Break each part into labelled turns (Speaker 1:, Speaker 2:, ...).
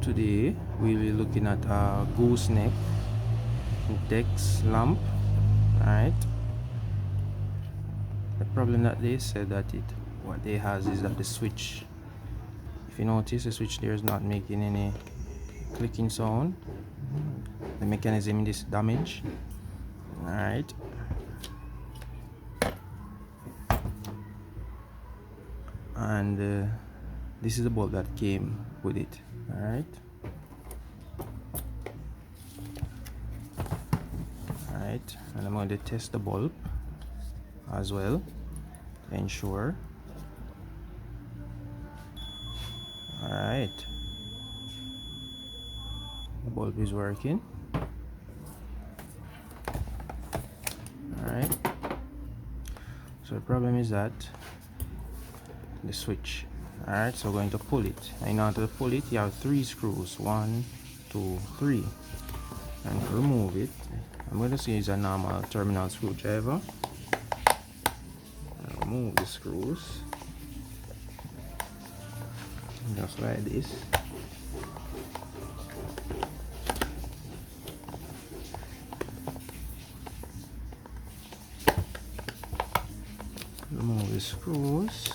Speaker 1: Today we'll be looking at a gooseneck dex lamp. Alright. The problem that they said that what they has is that the switch, if you notice, the switch there is not making any clicking sound. The mechanism is damaged. Alright. And this is the bulb that came with it. Alright. Alright, and I'm going to test the bulb as well to ensure. Alright, the bulb is working. Alright, so the problem is that the switch. Alright, so we're going to pull it. In order to pull it, you have 3 screws, 1, 2, 3, and to remove it, I'm going to use a normal terminal screwdriver. Remove the screws just like this. Remove the screws.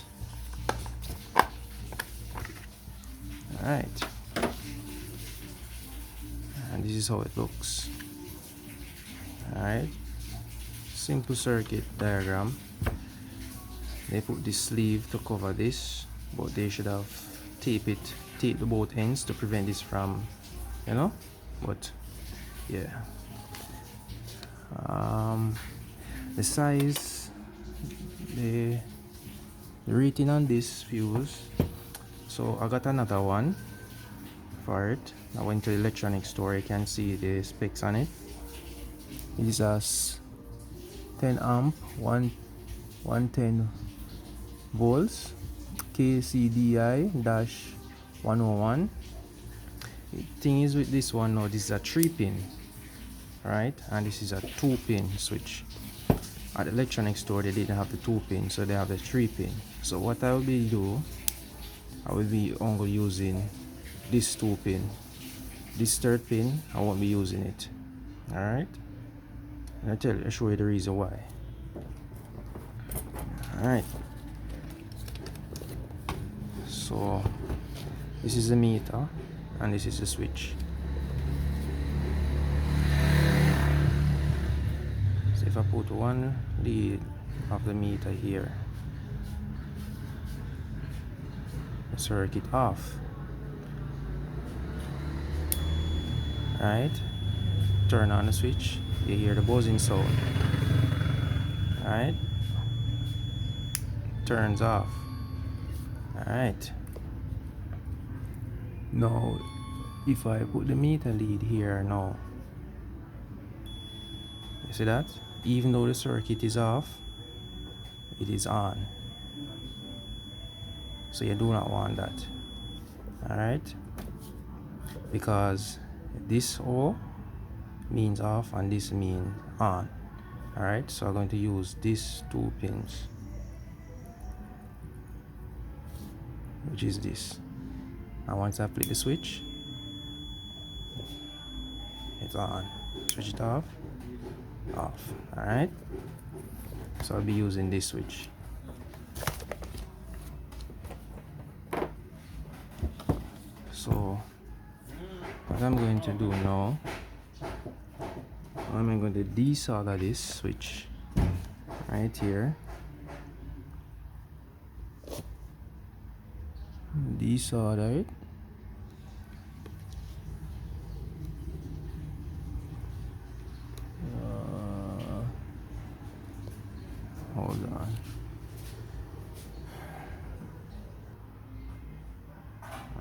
Speaker 1: Alright, and this is how it looks. Alright, simple circuit diagram. They put this sleeve to cover this, but they should have taped the both ends to prevent this from, but yeah. The size, the rating on this fuse. So I got another one for it. I went to the electronics store. You can see the specs on it. It is a 10 amp 110 volts KCDI-101. The thing is with this one now, this is a 3-pin, right? And this is a 2-pin switch. At the electronics store they didn't have the 2-pin, so they have the 3-pin. So what I will be doing, I will be only using this 2-pin. This 3rd pin, I won't be using it. Alright? And I'll show you the reason why. Alright. So this is the meter and this is the switch. So if I put one lead of the meter here, the circuit off. Alright, turn on the switch, you hear the buzzing sound. Alright, turns off. Alright, now if I put the meter lead here now, you see that? Even though the circuit is off, it is on. So you do not want that. Alright, because this O means off and this means on. Alright, so I'm going to use these 2 pins, which is this. And once I flick the switch, it's on. Switch it off, off. Alright, so I'll be using this switch. So what I'm going to do now, I'm going to desolder this switch right here. Desolder it. Hold on.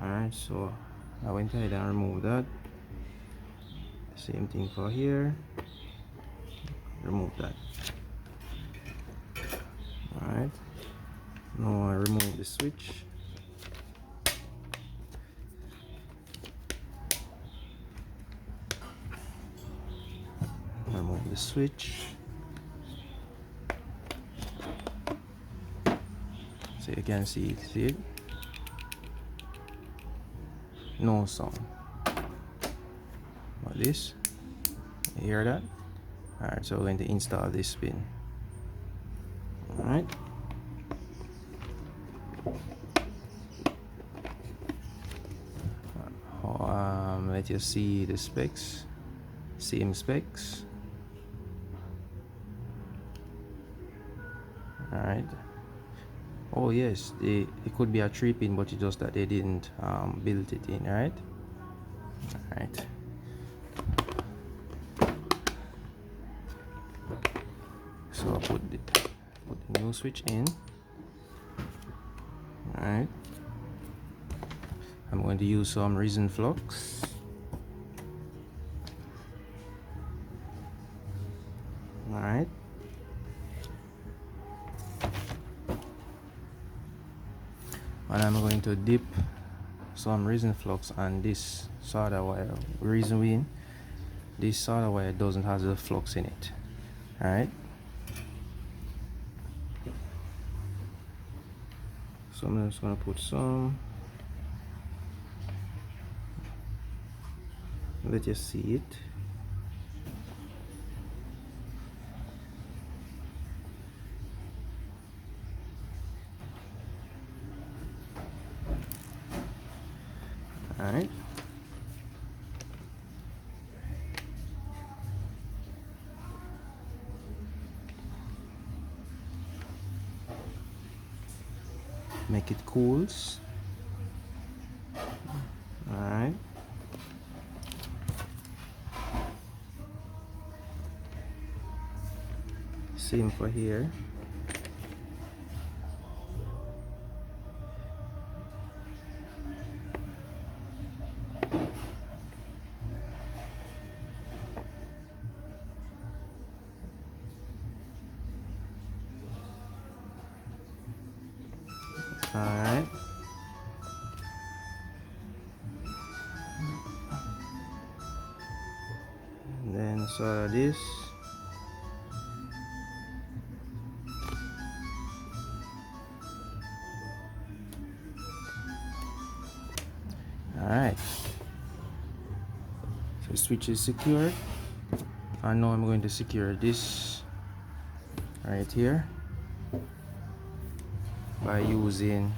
Speaker 1: Alright, so I went ahead and removed that. Same thing for here. Remove that. Alright. Now I remove the switch. Remove the switch. So you can see it. no sound. But this, you hear that? Alright, so we're going to install this pin. Alright. Let you see the specs. Same specs. Alright. Oh yes, it could be a 3-pin, but it's just that they didn't build it in, right? Alright. So I'll put the new switch in. Alright. I'm going to use some resin flux. Alright. And I'm going to dip some resin flux on this solder wire. Reason being, this solder wire doesn't have the flux in it. Alright. So I'm just going to put some. Let you see it. Alright. Make it cools. Alright. Same for here. Alright. Then solder this. Alright. So the switch is secured. And now I'm going to secure this right here by using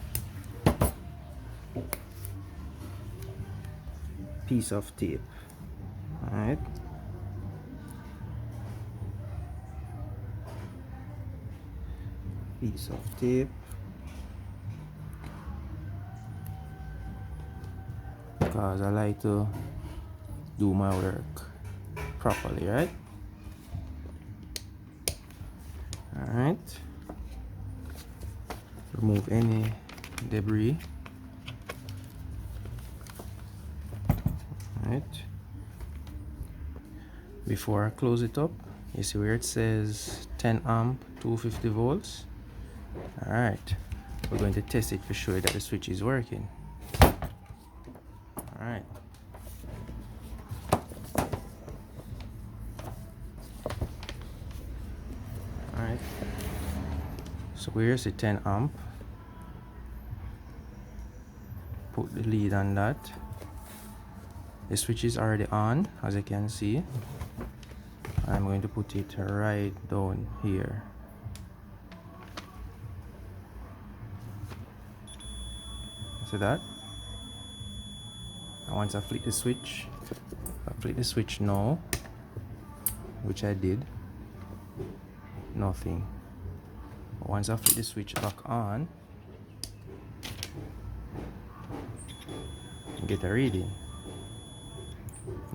Speaker 1: piece of tape. Alright. Piece of tape. Because I like to do my work properly, right? Alright. Remove any debris. Alright. Before I close it up, you see where it says 10 amp 250 volts. Alright, we're going to test it for sure that the switch is working. Alright. Alright. So here's the 10 amp. Put the lead on that. The switch is already on, as you can see. I'm going to put it right down here. See that? And once I flick the switch, now, which I did, nothing. But once I flick the switch back on, get a reading.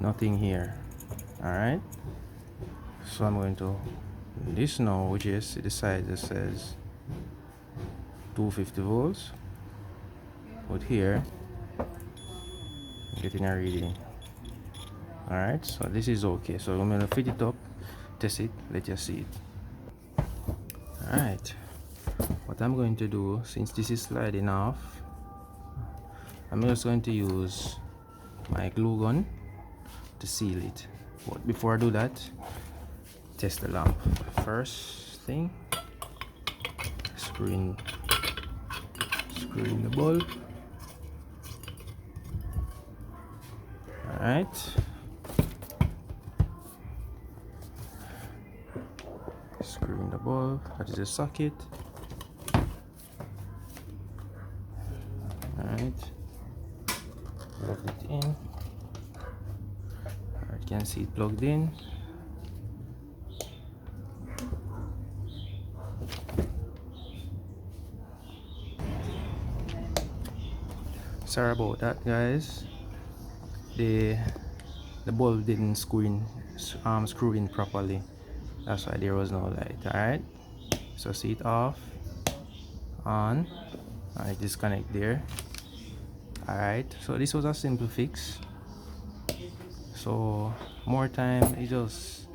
Speaker 1: Nothing here. Alright. So I'm going to this now, which is the side that says 250 volts. Put here, getting a reading. Alright, so this is okay. So I'm gonna fit it up, test it, let you see it. Alright, what I'm going to do, since this is sliding off, I'm just going to use my glue gun to seal it. But before I do that, test the lamp. First thing, screw in the bulb. Alright, screw in the bulb, that is the socket. Alright, plug it in. Alright, you can see it plugged in. Sorry about that, guys. The bulb didn't screw in properly. That's why there was no light. Alright, so see it off, on, and it disconnect there. Alright, so this was a simple fix. So more time, you just,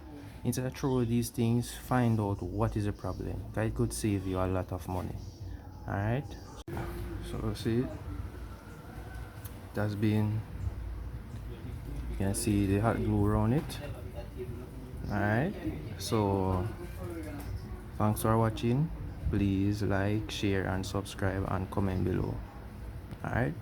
Speaker 1: instead of throw these things, find out what is the problem. It could save you a lot of money. Alright, so see, it has been, you can see the hot glue around it. Alright, so thanks for watching. Please like, share and subscribe and comment below. Alright.